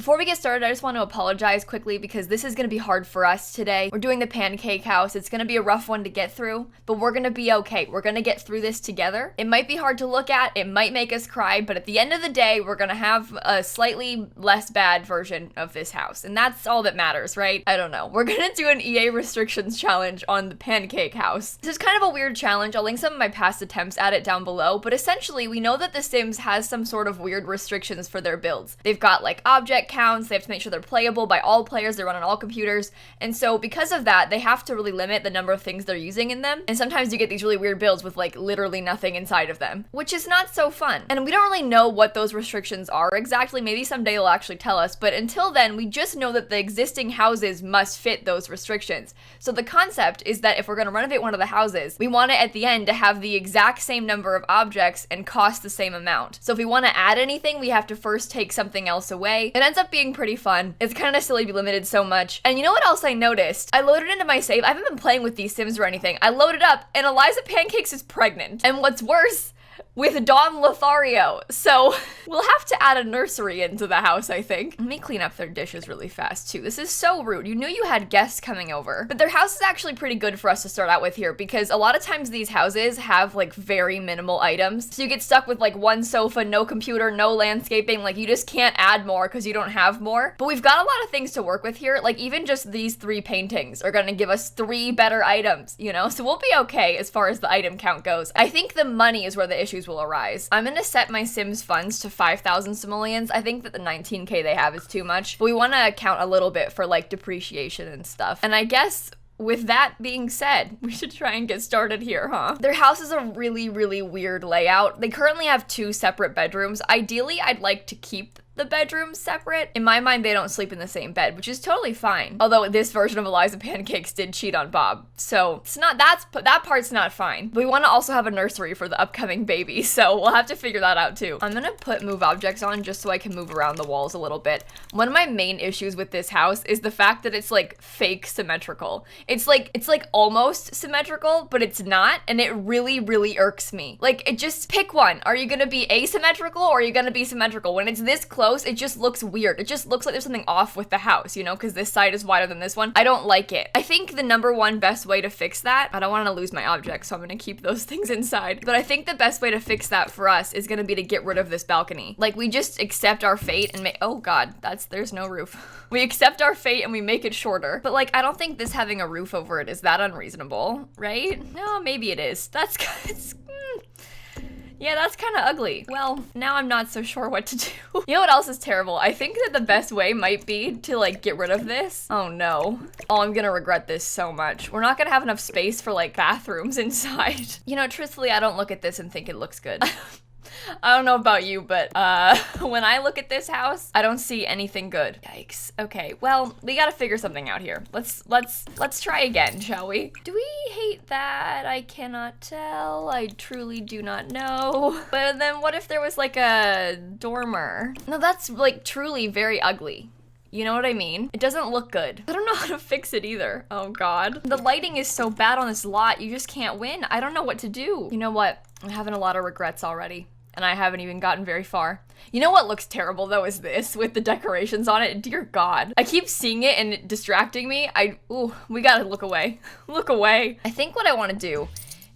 Before we get started, I just want to apologize quickly because this is going to be hard for us today. We're doing the pancake house. It's going to be a rough one to get through, but we're going to be okay. We're going to get through this together. It might be hard to look at. It might make us cry, but at the end of the day, we're going to have a slightly less bad version of this house. And that's all that matters, right? I don't know. We're going to do an EA restrictions challenge on the pancake house. This is kind of a weird challenge. I'll link some of my past attempts at it down below, but essentially we know that The Sims has some sort of weird restrictions for their builds. They've got like object counts, they have to make sure they're playable by all players, they run on all computers, and so because of that, they have to really limit the number of things they're using in them, and sometimes you get these really weird builds with like literally nothing inside of them, which is not so fun. And we don't really know what those restrictions are exactly. Maybe someday they'll actually tell us, but until then, we just know that the existing houses must fit those restrictions. So the concept is that if we're going to renovate one of the houses, we want it at the end to have the exact same number of objects and cost the same amount. So if we want to add anything, we have to first take something else away. It ends up being pretty fun. It's kind of silly to be limited so much. And you know what else I noticed? I loaded into my save. I haven't been playing with these Sims or anything. I loaded up and Eliza Pancakes is pregnant. And what's worse, with Dom Lothario. So we'll have to add a nursery into the house, I think. Let me clean up their dishes really fast too. This is so rude. You knew you had guests coming over. But their house is actually pretty good for us to start out with here because a lot of times these houses have like very minimal items. So you get stuck with like one sofa, no computer, no landscaping. Like you just can't add more because you don't have more. But we've got a lot of things to work with here. Like even just these 3 paintings are gonna give us 3 better items, you know? So we'll be okay as far as the item count goes. I think the money is where the issues will arise. I'm gonna set my Sims funds to 5,000 simoleons. I think that the 19k they have is too much, but we want to account a little bit for like depreciation and stuff. And I guess with that being said, we should try and get started here, huh? Their house is a really, really weird layout. They currently have 2 separate bedrooms. Ideally, I'd like to keep the bedrooms separate. In my mind, they don't sleep in the same bed, which is totally fine. Although this version of Eliza Pancakes did cheat on Bob. So it's not, that part's not fine. But we want to also have a nursery for the upcoming baby, so we'll have to figure that out too. I'm gonna put move objects on just so I can move around the walls a little bit. One of my main issues with this house is the fact that it's like fake symmetrical. It's like almost symmetrical, but it's not, and it really, really irks me. Like, it just pick one. Are you gonna be asymmetrical or are you gonna be symmetrical? When it's this close, it just looks weird. It just looks like there's something off with the house, you know, because this side is wider than this one. I don't like it. I think the number one best way to fix that, I don't want to lose my objects, so I'm going to keep those things inside. But I think the best way to fix that for us is going to be to get rid of this balcony. Like, we just accept our fate and make, oh God, there's no roof. We accept our fate and we make it shorter. But like, I don't think this having a roof over it is that unreasonable, right? No, maybe it is. Yeah, that's kind of ugly. Well, now I'm not so sure what to do. You know what else is terrible? I think that the best way might be to like get rid of this. Oh no. Oh, I'm gonna regret this so much. We're not gonna have enough space for like bathrooms inside. You know, truthfully, I don't look at this and think it looks good. I don't know about you, but when I look at this house, I don't see anything good. Yikes. Okay, well, we gotta figure something out here. Let's try again, shall we? Do we hate that? I cannot tell. I truly do not know. But then what if there was like a dormer? No, that's like truly very ugly. You know what I mean? It doesn't look good. I don't know how to fix it either. Oh God. The lighting is so bad on this lot, you just can't win. I don't know what to do. You know what? I'm having a lot of regrets already. And I haven't even gotten very far. You know what looks terrible though is this with the decorations on it. Dear God. I keep seeing it and it distracting me. Ooh, we gotta look away. Look away. I think what I want to do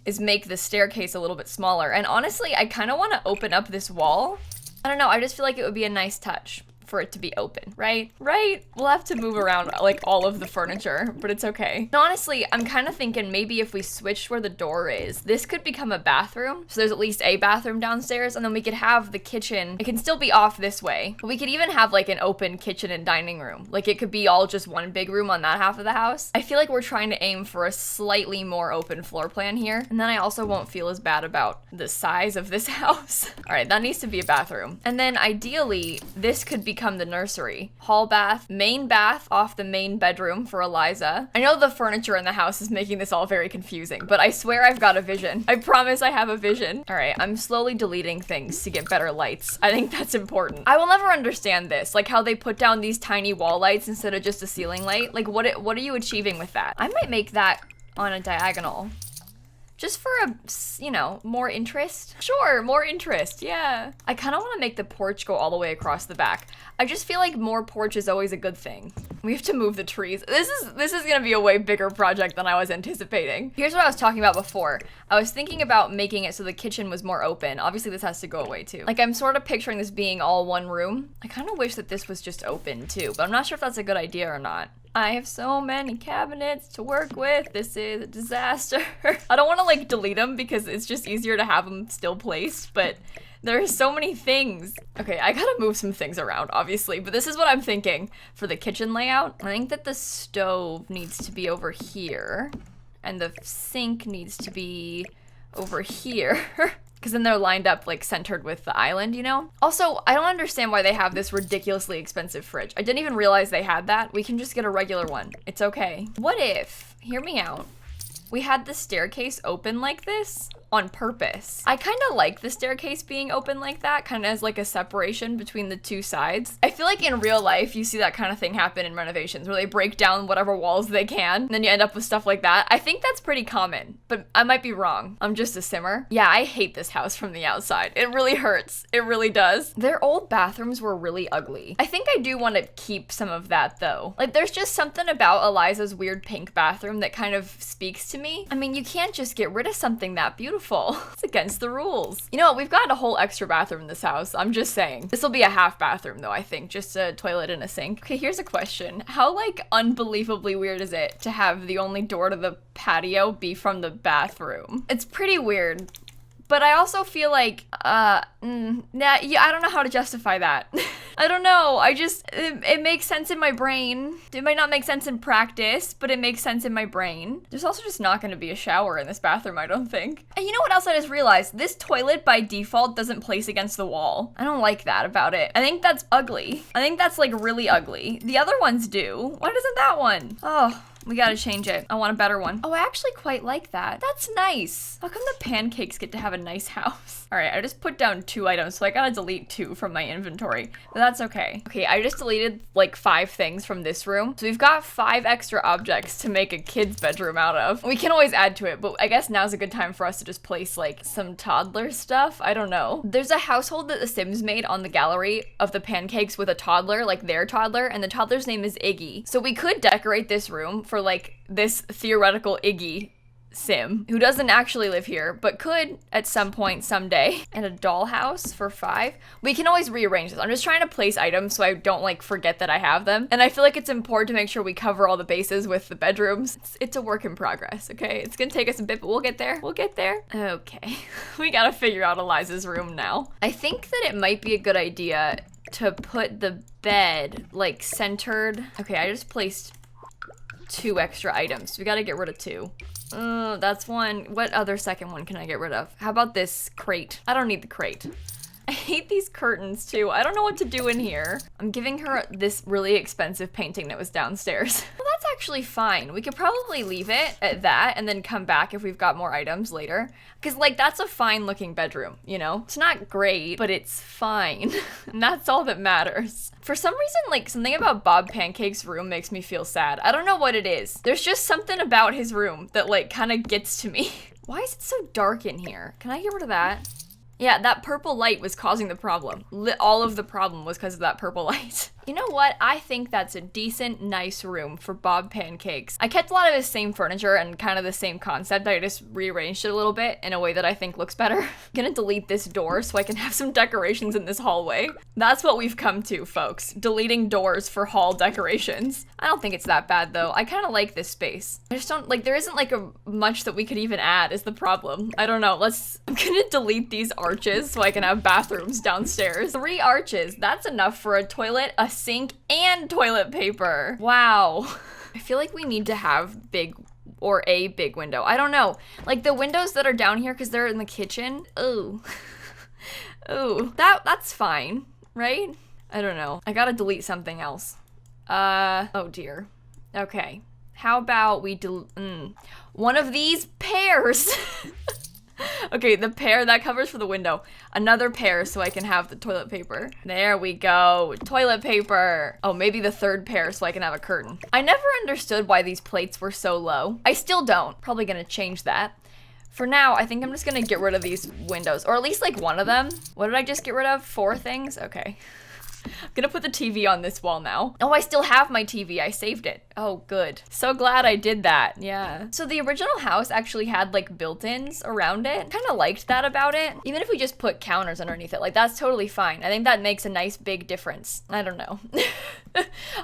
is make the staircase a little bit smaller. And honestly, I kind of want to open up this wall. I don't know, I just feel like it would be a nice touch for it to be open, right? Right? We'll have to move around like all of the furniture, but it's okay. And honestly, I'm kind of thinking maybe if we switched where the door is, this could become a bathroom. So there's at least a bathroom downstairs, and then we could have the kitchen. It can still be off this way, but we could even have like an open kitchen and dining room. Like it could be all just one big room on that half of the house. I feel like we're trying to aim for a slightly more open floor plan here. And then I also won't feel as bad about the size of this house. All right, that needs to be a bathroom. And then ideally, this could become the nursery. Hall bath, main bath off the main bedroom for Eliza. I know the furniture in the house is making this all very confusing, but I swear I've got a vision. I promise I have a vision. All right, I'm slowly deleting things to get better lights. I think that's important. I will never understand this, like how they put down these tiny wall lights instead of just a ceiling light. Like what are you achieving with that? I might make that on a diagonal. Just for more interest. Sure, more interest, yeah. I kind of want to make the porch go all the way across the back. I just feel like more porch is always a good thing. We have to move the trees. This is gonna be a way bigger project than I was anticipating. Here's what I was talking about before. I was thinking about making it so the kitchen was more open. Obviously this has to go away too. Like I'm sort of picturing this being all one room. I kind of wish that this was just open too, but I'm not sure if that's a good idea or not. I have so many cabinets to work with. This is a disaster. I don't want to like delete them because it's just easier to have them still placed, but there's so many things. Okay, I gotta move some things around, obviously, but this is what I'm thinking for the kitchen layout. I think that the stove needs to be over here, and the sink needs to be over here. Because then they're lined up like centered with the island, you know? Also, I don't understand why they have this ridiculously expensive fridge. I didn't even realize they had that. We can just get a regular one. It's okay. What if, hear me out, we had the staircase open like this on purpose? I kind of like the staircase being open like that, kind of as like a separation between the two sides. I feel like in real life, you see that kind of thing happen in renovations where they break down whatever walls they can, and then you end up with stuff like that. I think that's pretty common, but I might be wrong. I'm just a simmer. Yeah, I hate this house from the outside. It really hurts. It really does. Their old bathrooms were really ugly. I think I do want to keep some of that though. Like there's just something about Eliza's weird pink bathroom that kind of speaks to me. I mean, you can't just get rid of something that beautiful. It's against the rules. You know what? We've got a whole extra bathroom in this house. I'm just saying. This will be a half bathroom though, I think. Just a toilet and a sink. Okay, here's a question. How like unbelievably weird is it to have the only door to the patio be from the bathroom? It's pretty weird. But I also feel like, I don't know how to justify that. I don't know, it makes sense in my brain. It might not make sense in practice, but it makes sense in my brain. There's also just not gonna be a shower in this bathroom, I don't think. And you know what else I just realized? This toilet by default doesn't place against the wall. I don't like that about it. I think that's ugly. I think that's like really ugly. The other ones do. Why doesn't that one? Oh. We gotta change it. I want a better one. Oh, I actually quite like that. That's nice. How come the pancakes get to have a nice house? All right, I just put down 2 items, so I gotta delete 2 from my inventory, but that's okay. Okay, I just deleted like 5 things from this room. So we've got 5 extra objects to make a kid's bedroom out of. We can always add to it, but I guess now's a good time for us to just place like some toddler stuff. I don't know. There's a household that The Sims made on the gallery of the pancakes with a toddler, like their toddler, and the toddler's name is Iggy. So we could decorate this room for like this theoretical Iggy Sim who doesn't actually live here but could at some point someday. And a dollhouse for 5. We can always rearrange this. I'm just trying to place items so I don't like forget that I have them, and I feel like it's important to make sure we cover all the bases with the bedrooms. It's a work in progress, okay? It's gonna take us a bit, but we'll get there. We'll get there. Okay. We gotta figure out Eliza's room now. I think that it might be a good idea to put the bed like centered. Okay, I just placed 2 extra items. We gotta get rid of 2. That's one. What other second one can I get rid of? How about this crate? I don't need the crate. I hate these curtains too. I don't know what to do in here. I'm giving her this really expensive painting that was downstairs. Well, that's actually fine. We could probably leave it at that and then come back if we've got more items later. Cause like that's a fine looking bedroom, you know? It's not great, but it's fine. And that's all that matters. For some reason, like something about Bob Pancake's room makes me feel sad. I don't know what it is. There's just something about his room that like kind of gets to me. Why is it so dark in here? Can I get rid of that? Yeah, that purple light was causing the problem. All of the problem was because of that purple light. You know what? I think that's a decent, nice room for Bob Pancakes. I kept a lot of his same furniture and kind of the same concept. I just rearranged it a little bit in a way that I think looks better. I'm gonna delete this door so I can have some decorations in this hallway. That's what we've come to, folks. Deleting doors for hall decorations. I don't think it's that bad though. I kind of like this space. I just don't, like, there isn't like much that we could even add is the problem. I don't know. I'm gonna delete these arches so I can have bathrooms downstairs. 3 arches. That's enough for a toilet, a sink, and toilet paper. Wow. I feel like we need to have a big window. I don't know. Like the windows that are down here because they're in the kitchen. Ooh. Ooh. That's fine, right? I don't know. I gotta delete something else. Oh dear. Okay. How about we one of these pairs? Okay, the pair that covers for the window. Another pair so I can have the toilet paper. There we go. Toilet paper. Oh, maybe the 3rd pair so I can have a curtain. I never understood why these plates were so low. I still don't. Probably gonna change that. For now, I think I'm just gonna get rid of these windows, or at least like one of them. What did I just get rid of? 4 things? Okay. I'm gonna put the TV on this wall now. Oh, I still have my TV. I saved it. Oh, good. So glad I did that. Yeah. So the original house actually had like built-ins around it. Kind of liked that about it. Even if we just put counters underneath it, like that's totally fine. I think that makes a nice big difference. I don't know.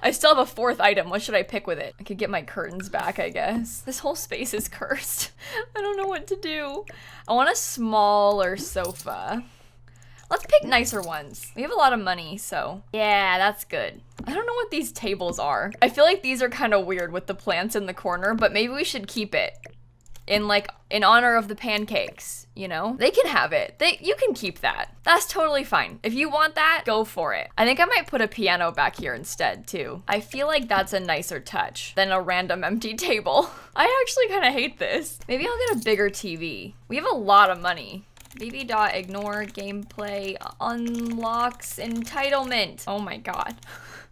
I still have a 4th item. What should I pick with it? I could get my curtains back, I guess. This whole space is cursed. I don't know what to do. I want a smaller sofa. Let's pick nicer ones. We have a lot of money, so yeah, that's good. I don't know what these tables are. I feel like these are kind of weird with the plants in the corner, but maybe we should keep it in honor of the pancakes, you know? They can have it. You can keep that. That's totally fine. If you want that, go for it. I think I might put a piano back here instead too. I feel like that's a nicer touch than a random empty table. I actually kind of hate this. Maybe I'll get a bigger TV. We have a lot of money. BB.ignore gameplay unlocks entitlement. Oh my god.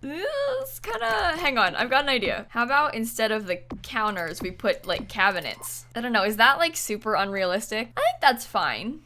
This kinda, hang on, I've got an idea. How about instead of the counters, we put like cabinets? I don't know, is that like super unrealistic? I think that's fine.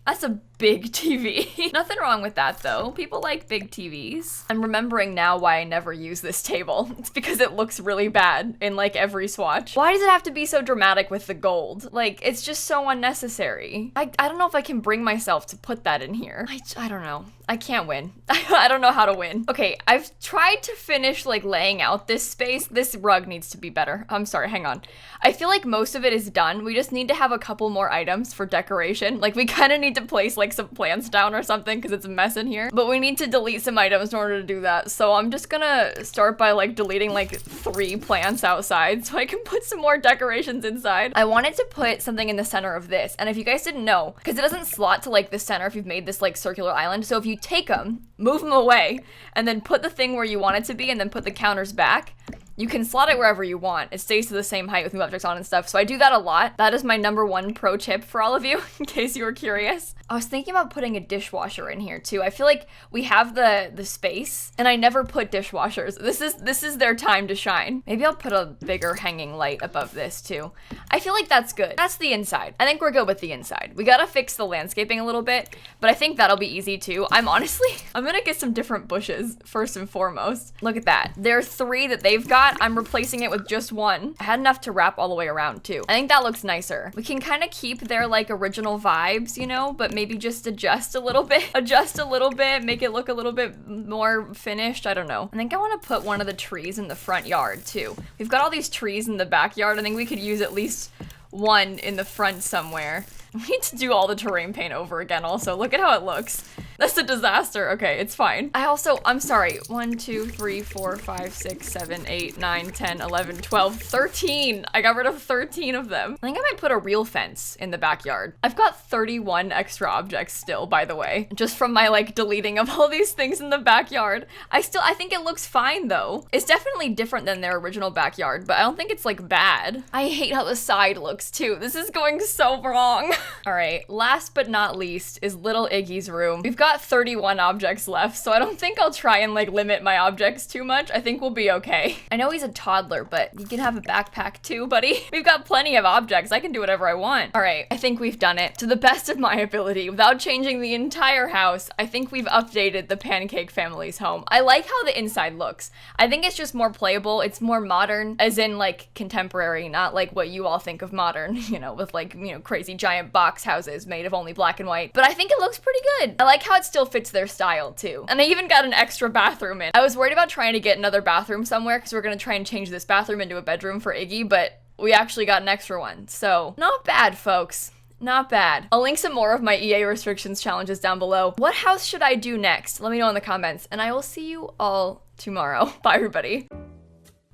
That's a big TV. Nothing wrong with that though. People like big TVs. I'm remembering now why I never use this table. It's because it looks really bad in like every swatch. Why does it have to be so dramatic with the gold? Like, it's just so unnecessary. I don't know if I can bring myself to put that in here. I don't know. I can't win. I don't know how to win. Okay, I've tried to finish like laying out this space. This rug needs to be better. I'm sorry, hang on. I feel like most of it is done. We just need to have a couple more items for decoration. Like we kind of need to place like some plants down or something because it's a mess in here. But we need to delete some items in order to do that. So I'm just gonna start by like deleting like 3 plants outside so I can put some more decorations inside. I wanted to put something in the center of this. And if you guys didn't know, because it doesn't slot to like the center if you've made this like circular island. So if you take them, move them away, and then put the thing where you want it to be and then put the counters back, you can slot it wherever you want. It stays to the same height with new objects on and stuff. So I do that a lot. That is my #1 pro tip for all of you, in case you were curious. I was thinking about putting a dishwasher in here too. I feel like we have the space and I never put dishwashers. This is their time to shine. Maybe I'll put a bigger hanging light above this too. I feel like that's good. That's the inside. I think we're good with the inside. We gotta fix the landscaping a little bit, but I think that'll be easy too. I'm gonna get some different bushes first and foremost. Look at that. There are 3 that they've got. I'm replacing it with just 1. I had enough to wrap all the way around too. I think that looks nicer. We can kind of keep their like original vibes, you know, but maybe just adjust a little bit, make it look a little bit more finished. I don't know. I think I want to put one of the trees in the front yard too. We've got all these trees in the backyard. I think we could use at least 1 in the front somewhere. We need to do all the terrain paint over again also. Look at how it looks. That's a disaster. Okay, it's fine. I'm sorry. 1, 2, 3, 4, 5, 6, 7, 8, 9, 10, 11, 12, 13. I got rid of 13 of them. I think I might put a real fence in the backyard. I've got 31 extra objects still, by the way, just from my like deleting of all these things in the backyard. I think it looks fine though. It's definitely different than their original backyard, but I don't think it's like bad. I hate how the side looks too. This is going so wrong. All right, last but not least is little Iggy's room. We've got 31 objects left, so I don't think I'll try and like limit my objects too much. I think we'll be okay. I know he's a toddler, but you can have a backpack too, buddy. We've got plenty of objects. I can do whatever I want. All right, I think we've done it to the best of my ability without changing the entire house. I think we've updated the Pancake family's home. I like how the inside looks. I think it's just more playable. It's more modern, as in like contemporary, not like what you all think of modern, you know, with like, you know, crazy giant box houses made of only black and white. But I think it looks pretty good. I like how it still fits their style too. And they even got an extra bathroom in. I was worried about trying to get another bathroom somewhere because we're gonna try and change this bathroom into a bedroom for Iggy, but we actually got an extra one. So not bad, folks. Not bad. I'll link some more of my EA restrictions challenges down below. What house should I do next? Let me know in the comments, and I will see you all tomorrow. Bye, everybody.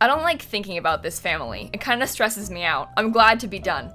I don't like thinking about this family. It kind of stresses me out. I'm glad to be done.